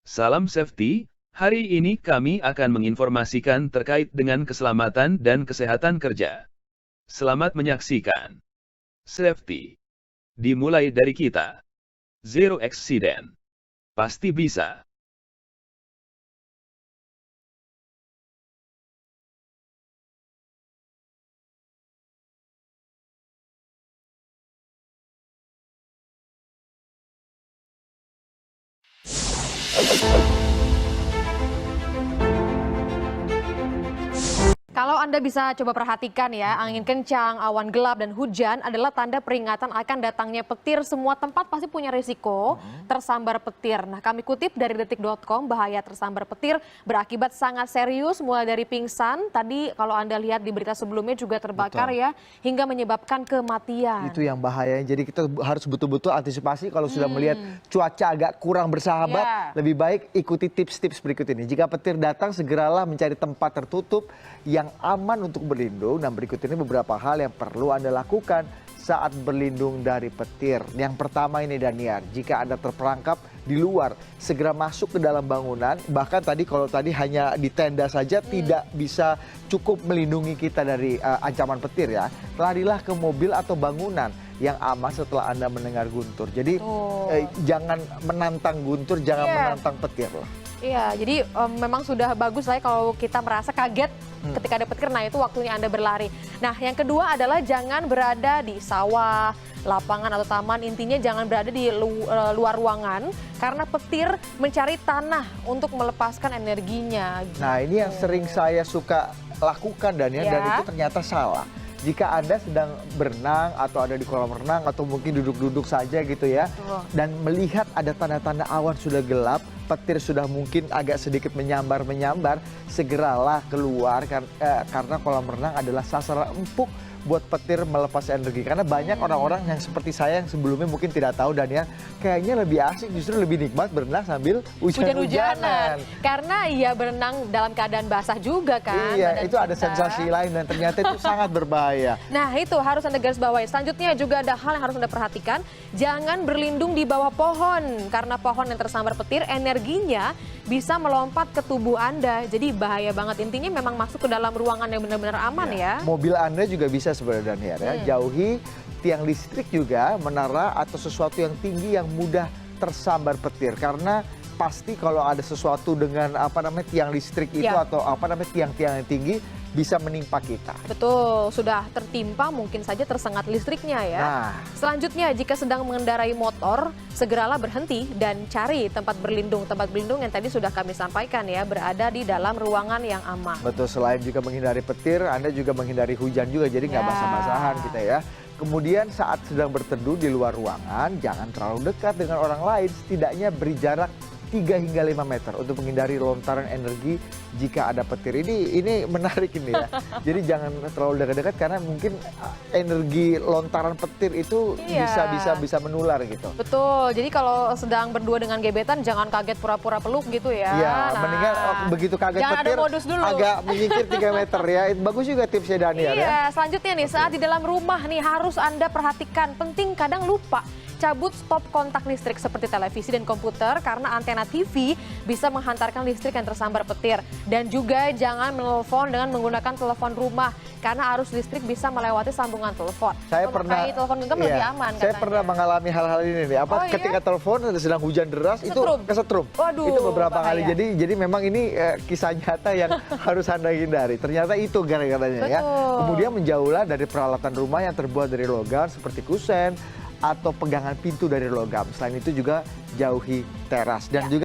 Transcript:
Salam safety, hari ini kami akan menginformasikan terkait dengan keselamatan dan kesehatan kerja. Selamat menyaksikan. Safety. Dimulai dari kita. Zero accident. Pasti bisa. Kalau Anda bisa coba perhatikan ya, angin kencang, awan gelap, dan hujan adalah tanda peringatan akan datangnya petir. Semua tempat pasti punya risiko tersambar petir. Nah, kami kutip dari detik.com, bahaya tersambar petir berakibat sangat serius, mulai dari pingsan, tadi kalau Anda lihat di berita sebelumnya juga terbakar. Betul. Ya, hingga menyebabkan kematian. Itu yang bahaya, jadi kita harus betul-betul antisipasi kalau sudah melihat cuaca agak kurang bersahabat, lebih baik ikuti tips-tips berikut ini. Jika petir datang, segeralah mencari tempat tertutup yang aman untuk berlindung, dan berikut ini beberapa hal yang perlu Anda lakukan saat berlindung dari petir. Yang pertama ini Daniar, jika Anda terperangkap di luar, segera masuk ke dalam bangunan. Bahkan kalau tadi hanya di tenda saja tidak bisa cukup melindungi kita dari ancaman petir ya. Larilah ke mobil atau bangunan yang aman setelah Anda mendengar guntur. Jadi jangan menantang guntur, jangan menantang petir lah. Iya, jadi memang sudah bagus lah ya kalau kita merasa kaget ketika ada petir. Nah, itu waktunya Anda berlari. Nah, yang kedua adalah jangan berada di sawah, lapangan atau taman. Intinya jangan berada di luar ruangan karena petir mencari tanah untuk melepaskan energinya. Gitu. Nah, ini yang sering saya suka lakukan dan itu ternyata salah. Jika Anda sedang berenang atau ada di kolam renang atau mungkin duduk-duduk saja gitu ya, dan melihat ada tanda-tanda awan sudah gelap, petir sudah mungkin agak sedikit menyambar-menyambar, segeralah keluar karena kolam renang adalah sasaran empuk buat petir melepas energi. Karena banyak orang-orang yang seperti saya yang sebelumnya mungkin tidak tahu dan ya kayaknya lebih asik, justru lebih nikmat berenang sambil hujan-hujanan. Karena ya berenang dalam keadaan basah juga kan. Iya, itu ada sensasi lain dan ternyata itu sangat berbahaya. Nah, itu harus Anda garis bawahi. Selanjutnya juga ada hal yang harus Anda perhatikan. Jangan berlindung di bawah pohon. Karena pohon yang tersambar petir, energinya bisa melompat ke tubuh Anda. Jadi bahaya banget. Intinya memang masuk ke dalam ruangan yang benar-benar aman ya. Mobil Anda juga bisa sebenarnya Daniar ya. Jauhi tiang listrik juga, menara atau sesuatu yang tinggi yang mudah tersambar petir. Karena pasti kalau ada sesuatu dengan tiang listrik itu atau tiang-tiang yang tinggi bisa menimpa kita. Betul, sudah tertimpa mungkin saja tersengat listriknya ya. Nah, selanjutnya jika sedang mengendarai motor, segeralah berhenti dan cari tempat berlindung. Tempat berlindung yang tadi sudah kami sampaikan ya, berada di dalam ruangan yang aman. Betul, selain juga menghindari petir, Anda juga menghindari hujan juga, jadi nggak basah-basahan kita ya. Kemudian saat sedang berteduh di luar ruangan, jangan terlalu dekat dengan orang lain, setidaknya beri jarak 3 hingga 5 meter untuk menghindari lontaran energi jika ada petir. Ini menarik ini ya. Jadi jangan terlalu dekat-dekat karena mungkin energi lontaran petir itu bisa menular gitu. Betul. Jadi kalau sedang berdua dengan gebetan jangan kaget pura-pura peluk gitu ya. Iya, mendingan begitu kaget petir agak menyingkir 3 meter ya. Bagus juga tipsnya Daniar ya. Iya, selanjutnya nih saat di dalam rumah nih harus Anda perhatikan, penting kadang lupa. Cabut stop kontak listrik seperti televisi dan komputer karena antena TV bisa menghantarkan listrik yang tersambar petir. Dan juga jangan menelpon dengan menggunakan telepon rumah karena arus listrik bisa melewati sambungan telepon. Saya pernah telepon genggam lebih aman katanya. Saya pernah mengalami hal-hal ini nih. Ketika telepon sedang hujan deras itu kesetrum. Waduh, itu beberapa kali. bahaya. Jadi memang ini kisah nyata yang harus Anda hindari. Ternyata itu gara-garanya ya. Kemudian menjauhlah dari peralatan rumah yang terbuat dari logam seperti kusen atau pegangan pintu dari logam. Selain itu juga jauhi teras dan juga